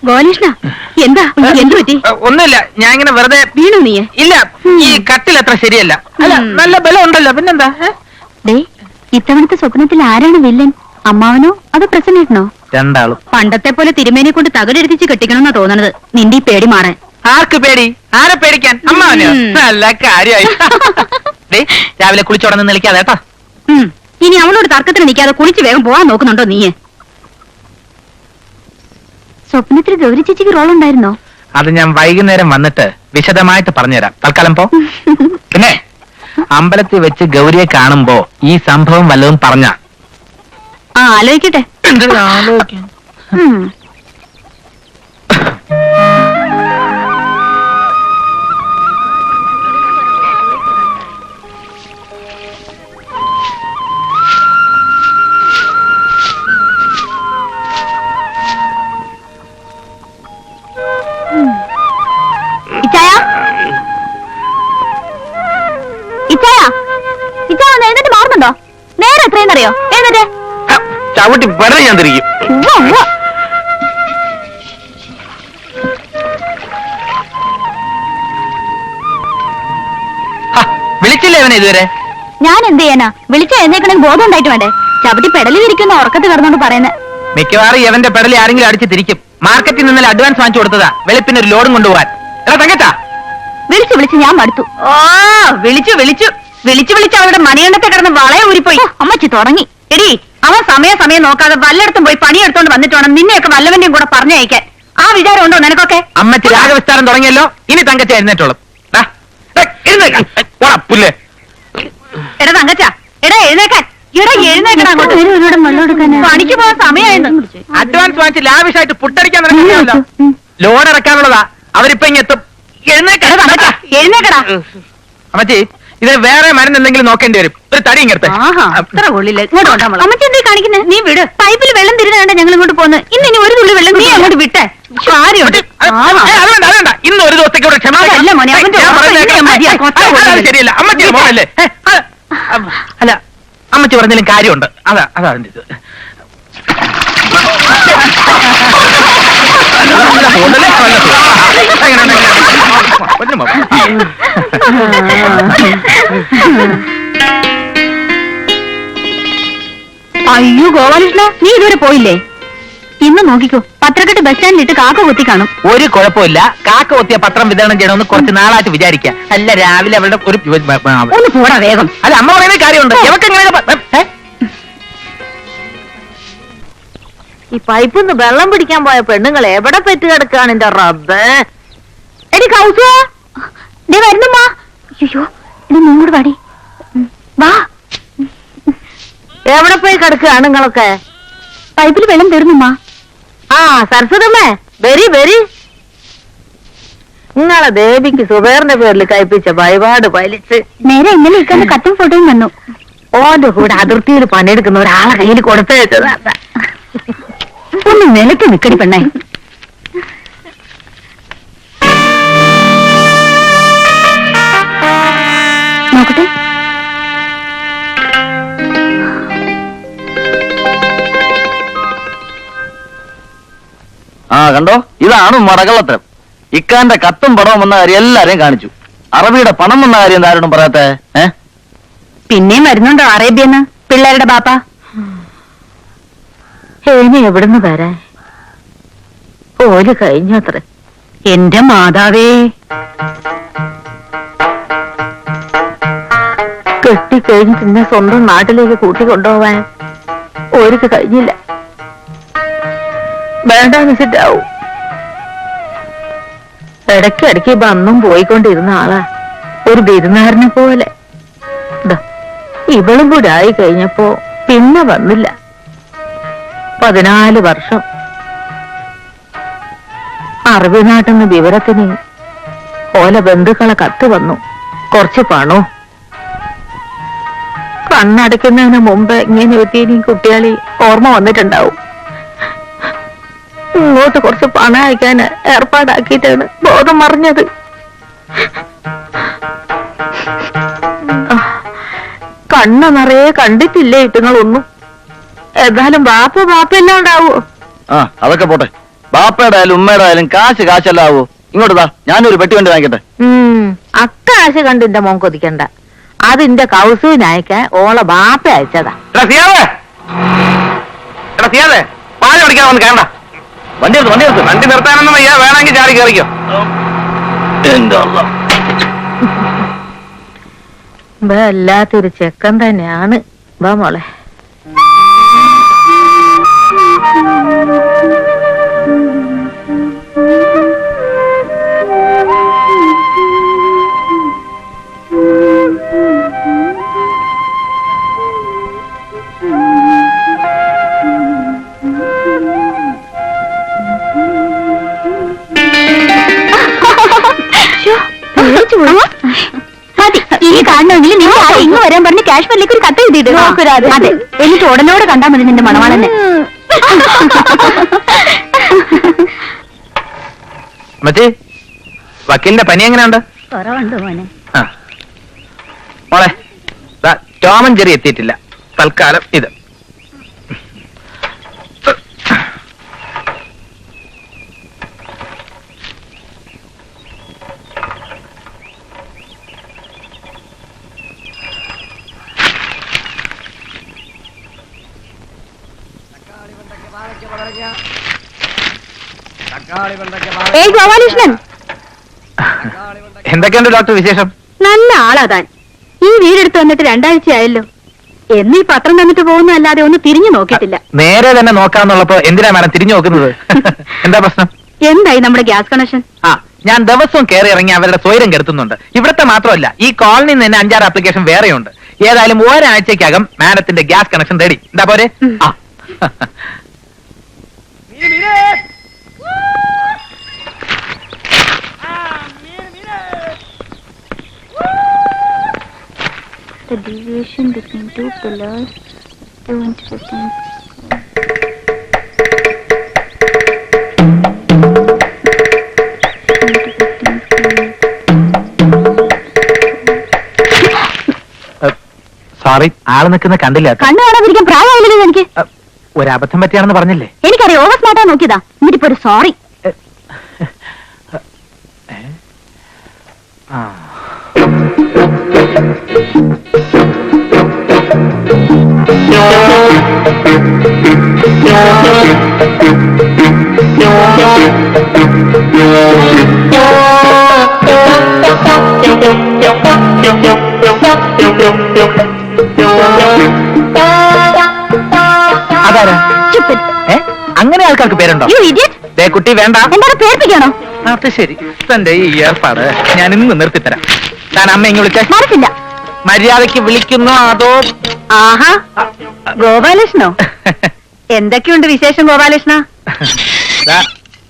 ഗോപാലകൃഷ്ണ, എന്താ എന്ത് പറ്റി? ഒന്നുമില്ല, ഞാൻ ഇങ്ങനെ വെറുതെ വീണു. നീ ഇല്ല, ഈ കട്ടിൽ അത്ര ശരിയല്ല. അല്ല, നല്ല ബലം ഉണ്ടല്ലോ, പിന്നെന്താ? ഇത്തവണത്തെ സ്വപ്നത്തിൽ ആരാണ് വില്ലൻ? അമ്മാവനോ അതോ പ്രസന്നേട്ടനോ? രണ്ടാളും. പണ്ടത്തെ പോലെ തിരുമേനെ കൊണ്ട് തകരെടുത്തിച്ച് കെട്ടിക്കണമെന്നാ തോന്നണത്. നിന്റെ ഈ പേടി മാറാൻ. ആർക്ക് പേടി? ആരെ പേടിക്കാൻ? അമ്മാവനോ? നല്ല കാര്യമായി. രാവിലെ കുളിച്ചോടന്ന് നിൽക്കാതെ കേട്ടോ. ഇനി അവളോട് തർക്കത്തിന് നിൽക്കാതെ കുളിച്ച് വേഗം പോവാൻ നോക്കുന്നുണ്ടോ നീ? സ്വപ്നത്തിൽ ഗൗരി ചേച്ചിക്ക് റോൾ ഉണ്ടായിരുന്നോ? അത് ഞാൻ വൈകുന്നേരം വന്നിട്ട് വിശദമായിട്ട് പറഞ്ഞുതരാം. തൽക്കാലം പോ. പിന്നെ അമ്പലത്തിൽ വെച്ച് ഗൗരിയെ കാണുമ്പോ ഈ സംഭവം വല്ലതും പറഞ്ഞ ആലോചിക്കട്ടെ. ആലോചിക്കാം. എന്നിട്ട് മാറുന്നുണ്ടോ? നേരെ എത്രയെന്നറിയോ? എന്നിട്ട് ചവിട്ടി വെറുതെ ഞാൻ തിരിക്കും. വിളിച്ചില്ലേ അവനെ ഇതുവരെ? ഞാൻ എന്ത് ചെയ്യാനാ? വിളിച്ച എഴുന്നേക്കണെങ്കിൽ ബോധം ഉണ്ടായിട്ട് വേണ്ടേ? ചവിട്ടി പെടലിൽ ഇരിക്കുന്ന ഉറക്കത്ത് കിടന്നോണ്ട് പറയുന്നത്. മിക്കവാറും ഇവന്റെ പെടലി ആരെങ്കിലും അടിച്ച് തിരിക്കും. മാർക്കറ്റിൽ നിന്നല്ല അഡ്വാൻസ് വാങ്ങിച്ചു കൊടുത്തതാ, വെളുപ്പിന് ഒരു ലോഡും കൊണ്ടുപോകാൻ. തങ്കച്ചാ, വിളിച്ച് ഞാൻ മടുത്തു. വിളിച്ചു അവരുടെ മണിയണ്ണത്തെ കിടന്ന് വളയെ ഊരിപ്പോയി. അമ്മച്ചി തുടങ്ങി. എടി, അവൻ സമയം നോക്കാതെ വല്ലയിടത്തും പോയി പണിയെടുത്തോണ്ട് വന്നിട്ട് വേണം നിന്നെയൊക്കെ വല്ലവന്റെയും കൂടെ പറഞ്ഞയക്കാൻ. ആ വിചാരം ഉണ്ടോ നിനക്കൊക്കെ? അമ്മച്ചി രാഗവിസ്താരം തുടങ്ങിയല്ലോ. ഇനി തങ്കച്ച എഴുന്നേറ്റോളും. എടാ തങ്കച്ച, എഴുന്നേക്കാൻ. എഴുന്നേക്കണം അങ്ങോട്ട്. പണിക്ക് പോകാൻ സമയമായിരുന്നു. അഡ്വാൻസ് വാങ്ങിച്ച് ലാവിഷായിട്ട് പുട്ടടിക്കാൻ നടക്കുന്നല്ലോ. ലോഡ് ഇറക്കാനുള്ളതാ. അവരിപ്പോ ഇങ്ങെത്തും. എഴുന്നേക്കടാ. അമ്മച്ചി, ഇത് വേറെ മരുന്ന് എന്തെങ്കിലും നോക്കേണ്ടി വരും. ഒരു തടി ഇങ്ങനത്തെ. അത്ര കൊള്ളില്ല. അമ്മച്ചി എന്തേ കാണിക്കുന്നത്? നീ വിട്. പൈപ്പിൽ വെള്ളം തിരുന്നാണ് ഞങ്ങൾ ഇങ്ങോട്ട് പോകുന്നത്. ഇനി ഒരു തുള്ളി വെള്ളം നീ അങ്ങോട്ട് വിട്ടെ. അതല്ല, ഇന്ന് ഒരു ദിവസത്തേക്ക് ഇവിടെ ക്ഷമ. ശരിയല്ല അമ്മച്ചി പോകല്ലേ. അല്ല, അമ്മച്ചി പറഞ്ഞാലും കാര്യമുണ്ട്. അതാ അതിന്റെ ഇത്. അയ്യോ ഗോപാലകൃഷ്ണ, നീ ഇതുവരെ പോയില്ലേ? ഇന്ന് നോക്കിക്കോ, പത്രക്കെട്ട് ബസ് സ്റ്റാൻഡിലിട്ട് കാക്ക കൊത്തി കാണും. ഒരു കുഴപ്പമില്ല. കാക്ക കൊത്തിയ പത്രം വിതരണം ചെയ്യണമെന്ന് കുറച്ച് നാളായിട്ട് വിചാരിക്കാം. അല്ല, രാവിലെ അവരുടെ ഒരു ഒന്ന് പോടാ വേഗം. അല്ല, അമ്മ പറയുന്ന കാര്യമുണ്ട്. ഈ പൈപ്പിൽ നിന്ന് വെള്ളം പിടിക്കാൻ പോയ പെണ്ണുങ്ങൾ എവിടെ പെറ്റ് കിടക്കാണ് എന്റെ റബ്ബേ. എടി കൗസു, നീ വരുന്നുമ്മാ. അയ്യോ, നീ മുങ്ങോട്ട് പാടി വാ. എവിടെ പോയി കിടക്കുകയാണ് നിങ്ങളൊക്കെ? പൈപ്പിൽ വെള്ളം തീർന്നുമ്മാ. സരസ്വതമ്മേ, വെരി നിങ്ങളെ ദേവിക്ക് സുബേറിന്റെ പേരിൽ കഴിപ്പിച്ച വഴിപാട് പലിച്ച് നേരെ ഇന്നലെ ഇക്കാന്റെ കത്തും ഫോട്ടോയും വന്നു. ഓന്റെ കൂടെ അതിർത്തിയിൽ പണിയെടുക്കുന്ന ഒരാളെ കയ്യിൽ കൊടുത്തയച്ചതാ. ഒന്ന് നിലത്ത് നിക്കടി പെണ്ണേ. നോക്കട്ടെ. കണ്ടോ, ഇതാണ് മടകളത്തരം. ഇക്കാന്റെ കത്തും പണവും വന്ന കാര്യം എല്ലാരെയും കാണിച്ചു. അറബിയുടെ പണം വന്ന കാര്യം എന്താരോടും പറയാത്തെ? പിന്നെയും വരുന്നുണ്ടോ അറേബ്യന്ന് പിള്ളേരുടെ ബാപ്പ? ഇനി എവിടുന്ന് വരാൻ? ഓല് കഴിഞ്ഞത്ര. എന്റെ മാതാവേ, കെട്ടിക്കഴിഞ്ഞ് പിന്നെ സ്വന്തം നാട്ടിലേക്ക് കൂട്ടിക്കൊണ്ടുപോവാൻ ഓർക്ക് കഴിഞ്ഞില്ല. വേണ്ടാന്ന് വെച്ചിട്ടാവും. ഇടയ്ക്കിടയ്ക്ക് വന്നും പോയിക്കൊണ്ടിരുന്ന ആളാ, ഒരു ബിരുന്നാരനെ പോലെ. ഇവളും കൂടെ ആയി കഴിഞ്ഞപ്പോ പിന്നെ വന്നില്ല. 14 വർഷം. അറബി നാട്ടിന്ന് വിവരത്തിന് ഓല ബന്ധുക്കളെ കത്ത് വന്നു. കുറച്ച് പണോ. കണ്ണടയ്ക്കുന്നതിന് മുമ്പ് ഇങ്ങനെ എത്തിയും കുട്ടികളി ഓർമ്മ വന്നിട്ടുണ്ടാവും. ഇങ്ങോട്ട് കുറച്ച് പണം അയക്കാൻ ഏർപ്പാടാക്കിയിട്ടാണ് ബോധം മറിഞ്ഞത്. കണ്ണ് നിറയെ കണ്ടിട്ടില്ലേ ഇട്ടുങ്ങളൊന്നും. ഏതായാലും ബാപ്പ എല്ലാം ഉണ്ടാവോ? അതൊക്കെ പോട്ടെ. ബാപ്പയുടെ ആയാലും ഉമ്മയുടെ ആയാലും കാശല്ല ആവോ? ഇങ്ങോട്ടാ, ഞാനൊരു പെട്ടി വണ്ടി വാങ്ങിക്കട്ടെ. അക്കാശ് കണ്ട് എന്റെ മോൻ കൊതിക്കണ്ട. അതിന്റെ കൗസുവിനയക്കാൻ ഓളെ ബാപ്പ അയച്ചതാ. വണ്ടി നിർത്താനൊന്നും വയ്യ, വേണമെങ്കിൽ ചാടി കയറിക്കോ. വല്ലാത്തൊരു ചെക്കൻ തന്നെയാണ്. വാ മോളെ. ഈ കാണണമെങ്കിൽ നീ ഇങ്ങ് വരാൻ പറഞ്ഞ് കാശ്മീരിലേക്ക് ഒരു കത്ത് എഴുതിയിട്ട് അതെ, എന്നിട്ട് ഉടനോടെ കണ്ടാൽ മതി നിന്റെ മണവാളനെ. മറ്റേ വക്കീലിന്റെ പനി എങ്ങനെയുണ്ട്? കുറവുണ്ട് മോനെ. മോളെ ടോമൻ ജെറി എത്തിയിട്ടില്ല, തൽക്കാലം ഇത്. ഏയ് ഗോപാലകൃഷ്ണൻ, എന്തൊക്കെയുണ്ട് ഡോക്ടർ വിശേഷം? നല്ല ആളാ താൻ. ഈ വീടെടുത്ത് വന്നിട്ട് 2 ആഴ്ചയായല്ലോ. എന്നീ പത്രം തന്നിട്ട് പോകുന്നതല്ലാതെ ഒന്ന് തിരിഞ്ഞു നോക്കിയിട്ടില്ല. നേരെ തന്നെ നോക്കാന്നുള്ളപ്പോ എന്തിനാ മാഡം തിരിഞ്ഞു നോക്കുന്നത്? എന്താ പ്രശ്നം? എന്തായി നമ്മുടെ ഗ്യാസ് കണക്ഷൻ? ഞാൻ ദിവസവും കയറി ഇറങ്ങി അവരുടെ സ്വൈരം കെടുത്തുന്നുണ്ട്. ഇവിടത്തെ മാത്രമല്ല, ഈ കോളനിയിൽ നിന്ന് 5-6 ആപ്ലിക്കേഷൻ വേറെയുണ്ട്. ഏതായാലും ഒരാഴ്ചക്കകം മാഡത്തിന്റെ ഗ്യാസ് കണക്ഷൻ റെഡി. എന്താ പോരെ? The deviation between two pillars 215. Sorry, ആള് നിൽക്കുന്ന കണ്ടില്ല. കണ്ണു കാണാതിരിക്കാൻ പ്രായമായില്ലല്ലോ എനിക്ക്. ഒരബദ്ധം പറ്റിയാണെന്ന് പറഞ്ഞില്ലേ? എനിക്കറിയാം, ഓവർ സ്മാർട്ടാ നോക്കിയതാ. എന്നിട്ടിപ്പോ ഒരു സോറി. അതാരാ? അങ്ങനെ ആൾക്കാർക്ക് പേരുണ്ടോ? കുട്ടി വേണ്ട, പേർപ്പിക്കണോ? അത് ശരി. തന്റെ ഈ ഏർപ്പാട് ഞാൻ ഇന്ന് നിർത്തിത്തരാം. താൻ അമ്മ ഇങ്ങ് വിളിച്ച മറക്കില്ല. മര്യാദയ്ക്ക് വിളിക്കുന്നോ അതോ? ആഹാ, ഗോപാലകൃഷ്ണോ? എന്തൊക്കെയുണ്ട് വിശേഷം ഗോപാലകൃഷ്ണ?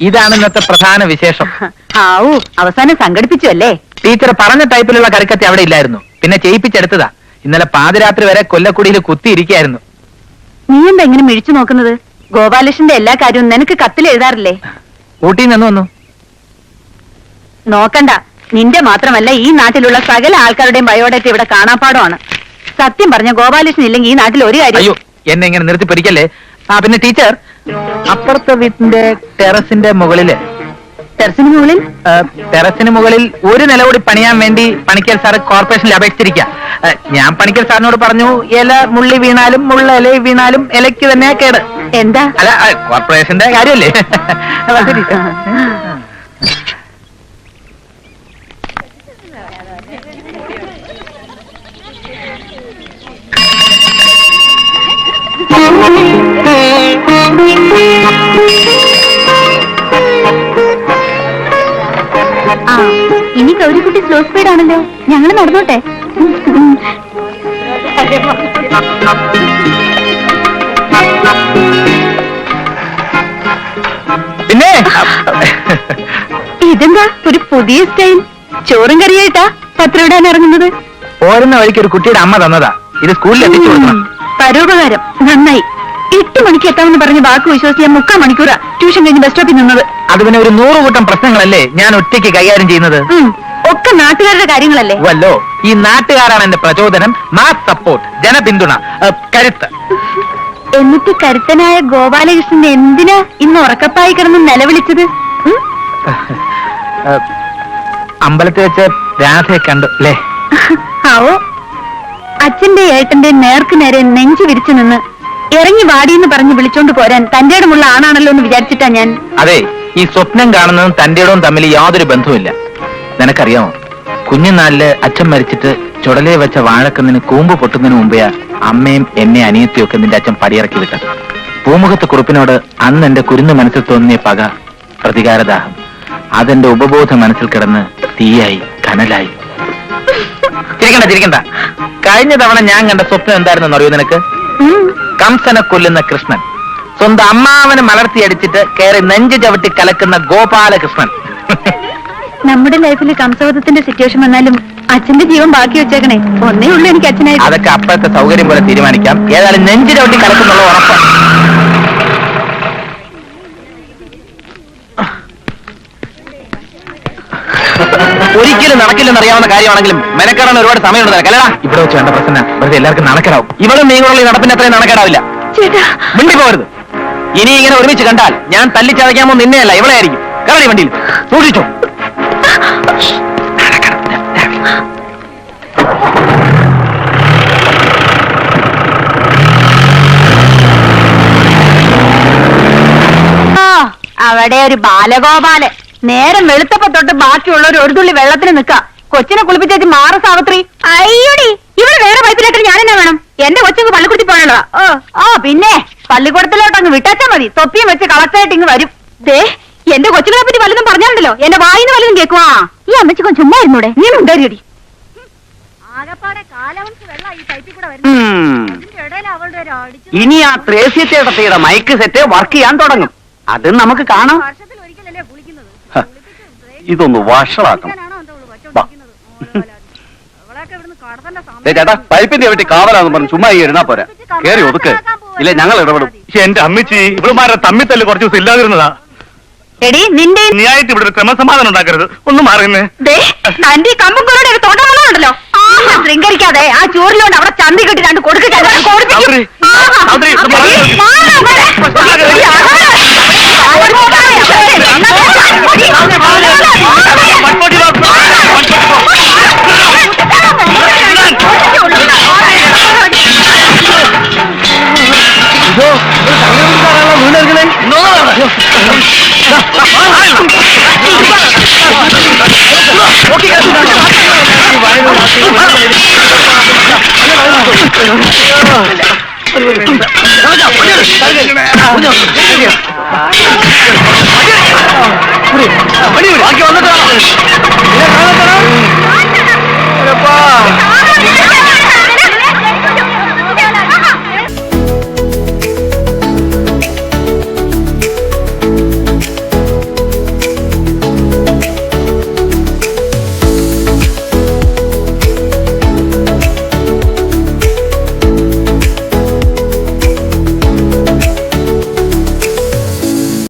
ഇതാണ് ഇന്നത്തെ പ്രധാന വിശേഷം. ആവൂ, അവസാനം സംഘടിപ്പിച്ചു അല്ലേ? ടീച്ചർ പറഞ്ഞ ടൈപ്പിലുള്ള കറിക്കത്തി അവിടെ ഇല്ലായിരുന്നു, പിന്നെ ചെയ്യിപ്പിച്ചെടുത്തതാ. ഇന്നലെ പാതിരാത്രി വരെ കൊല്ലക്കുടിയിൽ കുത്തിയിരിക്കായിരുന്നു. നീ എന്താ ഇങ്ങനെ മിഴിച്ചു നോക്കുന്നത്? ഗോപാലകൃഷ്ണന്റെ എല്ലാ കാര്യവും നിനക്ക് കത്തിൽ എഴുതാറില്ലേ? ഊട്ടിയിൽ നിന്ന് വന്നു. നോക്കണ്ട, നിന്റെ മാത്രമല്ല ഈ നാട്ടിലുള്ള സകല ആൾക്കാരുടെയും ബയോഡേറ്റ ഇവിടെ കാണാപ്പാടമാണ്. സത്യം പറഞ്ഞ ഗോപാലകൃഷ്ണൻ ഇല്ലെങ്കിൽ ഈ നാട്ടിൽ ഒരു കാര്യം. അയ്യോ, എന്നെ ഇങ്ങനെ നിർത്തി പിടിക്കല്ലേ. പിന്നെ ടീച്ചർ, അപ്പുറത്തെ വീട്ടിന്റെ ടെറസിന്റെ മുകളിൽ ഒരു നില കൂടി പണിയാൻ വേണ്ടി പണിക്കൽ സാറ് കോർപ്പറേഷനിൽ അപേക്ഷിച്ചിരിക്കുക. ഞാൻ പണിക്കൽ സാറിനോട് പറഞ്ഞു, ഇല മുള്ളി വീണാലും മുള്ള ഇല വീണാലും ഇലയ്ക്ക് തന്നെ കേട്. എന്താ? അല്ല, കോർപ്പറേഷന്റെ കാര്യമല്ലേ. ഇനി ഗൗരിക്കുട്ടി സ്ലോ സ്പീഡ് ആണല്ലോ. ഞങ്ങൾ നടന്നോട്ടെ. പിന്നെ ഇതെന്താ ഒരു പുതിയ സ്റ്റൈൽ? ചോറും കറിയായിട്ടാ പത്രം ഇടാൻ ഇറങ്ങുന്നത്? ഓരുന്ന വഴിക്ക് ഒരു കുട്ടിയുടെ അമ്മ തന്നതാ. ഇത് സ്കൂളിൽ എത്തിച്ചു കൊടുക്കണം. പരോപകാരം നന്നായി. 8 മണിക്ക് എത്താമെന്ന് പറഞ്ഞ് വാക്ക് വിശ്വസിച്ച് ഞാൻ 3/4 മണിക്കൂറാ ട്യൂഷൻ കഴിഞ്ഞ് ബസ് സ്റ്റോപ്പിൽ നിന്നത്. അത് പിന്നെ ഒരു 100 കൂട്ടം പ്രശ്നങ്ങളല്ലേ ഞാൻ ഒറ്റയ്ക്ക് കൈകാര്യം ചെയ്യുന്നത്. ഒക്കെ നാട്ടുകാരുടെ കാര്യങ്ങളല്ലേ? വല്ലോ, ഈ നാട്ടുകാരാണ് എന്റെ പ്രചോദനം, മാസ് സപ്പോർട്ട്, ജനപിന്തുണ, കരുത്ത്. എന്നിട്ട് കരുത്തനായ ഗോപാലകൃഷ്ണൻ എന്തിനാ ഇന്ന് ഉറക്കപ്പായി കിടന്ന് നിലവിളിച്ചത്? അമ്പലത്തിൽ വെച്ച് രാധയെ കണ്ടു അല്ലേ? ആവോ, അച്ഛന്റെ ഏട്ടന്റെ നേർക്ക് നേരെ നെഞ്ചു വിരിച്ചു നിന്ന് ഇറങ്ങി വാടിയെന്ന് പറഞ്ഞ് വിളിച്ചോണ്ട് പോരാൻ തന്റെ ഇടമുള്ള ആണാണല്ലോ എന്ന് വിചാരിച്ചിട്ടാ ഞാൻ. അതെ, ഈ സ്വപ്നം കാണുന്നതും തന്റെ ഇടവും തമ്മിൽ യാതൊരു ബന്ധവുമില്ല. നിനക്കറിയാമോ, കുഞ്ഞുനാളില് അച്ഛൻ മരിച്ചിട്ട് ചുടലേ വെച്ച വാഴക്കന്നിന് കൂമ്പ് പൊട്ടുന്നതിന് മുമ്പേ അമ്മയും എന്നെ അനിയത്തിയും ഒക്കെ നിന്റെ അച്ഛൻ പടിയിറക്കി വിട്ടത്. പൂമുഖത്ത് കുറുപ്പിനോട് അന്ന് എന്റെ കുരുന്ന് മനസ്സിൽ തോന്നിയ പക, പ്രതികാരദാഹം, അതെന്റെ ഉപബോധ മനസ്സിൽ കിടന്ന് തീയായി കനലായി. ചിരിക്കണ്ട. കഴിഞ്ഞ തവണ ഞാൻ കണ്ട സ്വപ്നം എന്തായിരുന്നെന്ന് അറിയോ നിനക്ക്? കംസനെ കൊല്ലുന്ന കൃഷ്ണൻ, സ്വന്തം അമ്മാവനെ മലർത്തിയടിച്ചിട്ട് കയറി നെഞ്ചു ചവിട്ടി കലക്കുന്ന ഗോപാലകൃഷ്ണൻ. നമ്മുടെ ലൈഫിൽ കംസവധത്തിന്റെ സിറ്റുവേഷൻ വന്നാലും അച്ഛന്റെ ജീവൻ ബാക്കി വെച്ചേക്കണേ. ഒന്നേ ഉള്ളൂ എനിക്ക് അച്ഛനായി. അതൊക്കെ അപ്പോഴത്തെ സൗകര്യം പോലെ തീരുമാനിക്കാം. ഏതായാലും നെഞ്ചു ചവിട്ടി കലക്കുന്നുള്ള ഉറപ്പ്. ഒരിക്കലും നടക്കില്ലെന്ന് അറിയാവുന്ന കാര്യമാണെങ്കിലും മെനക്കെടാൻ ഒരുപാട് സമയമുണ്ട് നിനക്കല്ലടാ. ഇവിടെ വെച്ച് വേണ്ട പ്രശ്നം വെറുതെ എല്ലാവർക്കും നടക്കടാവും. ഇവളും നീങ്ങളുള്ള നടപ്പിന്റെ അത്രയും നടക്കടാവില്ല. മിണ്ടി പോകരുത്. ഇനി ഇങ്ങനെ ഒരുമിച്ച് കണ്ടാൽ ഞാൻ തല്ലിച്ചതയ്ക്കാമോ നിന്നെയല്ല ഇവളെ ആയിരിക്കും. കയറി വണ്ടിയിൽ സൂക്ഷിച്ചോ. അവിടെ ഒരു ബാലഗോപാലൻ നേരം വെളുത്തപ്പോ തൊട്ട് ബാക്കിയുള്ളവർ ഒരു തുള്ളി വെള്ളത്തിന് നിൽക്കാം. കൊച്ചിനെ കുളിപ്പിച്ചേച്ച് മാറ സാവിത്രി. അയ്യോടി, ഇവിടെ വേറെ പൈപ്പിലായിട്ട് ഞാൻ എന്നാ വേണം? എന്റെ കൊച്ചിന് പള്ളിക്കൂടത്തിൽ പോകാനുള്ളതാ. പിന്നെ പള്ളിക്കൂടത്തിലോട്ട് അങ്ങ് വിട്ടാച്ചാ മതി. തൊപ്പിയും വെച്ച് കളക്റ്റായിട്ട് ഇങ്ങ് വരും. ദേ, എന്റെ കൊച്ചുങ്ങളെ പറ്റി വല്ലതും പറഞ്ഞാലുണ്ടല്ലോ എന്റെ വായിന്ന് വല്ലതും കേൾക്കുവാ. ഈ അമ്മച്ചിക്കൊ ചുമ്മാ ഇരുന്നൂടെ? നീ ഉണ്ടായിരിക്കടി. ഇനി ആ ത്രേസ്യച്ചേട്ടത്തിയുടെ മൈക്ക് സെറ്റ് വർക്ക് ചെയ്യാൻ തുടങ്ങും. അത് നമുക്ക് കാണാം. ഇതൊന്ന് വഷളാക്കണം. ചേട്ടാ, പൈപ്പിന്റെ വീട്ടിൽ കാവലാന്ന് പറഞ്ഞു ചുമ്മാ ഈ ഇരുന്നാ പോരാ. കേറി ഒതുക്ക്, ഇല്ല ഞങ്ങൾ ഇടപെടും. എന്റെ അമ്മച്ചി ഇവളുമാരെ തമ്മിത്തല്ല് കുറച്ച് ദിവസം ഇല്ലാതിരുന്നതാ. എടി നിന്റെ നീയായിട്ട് ഇവിടെ ക്രമസമാധാനം ഉണ്ടാക്കരുത്. ഒന്ന് മാറുന്നേ. തന്റെ കമ്പും കൂടെ ഒരു തൊണ്ടമുള്ളതുണ്ടല്ലോ. ശൃംഗരിക്കാതെ ആ ചൂരിലോണ്ട് അവിടെ ചന്തി കെട്ടി രണ്ട് ബാക്കി വന്നിട്ടാ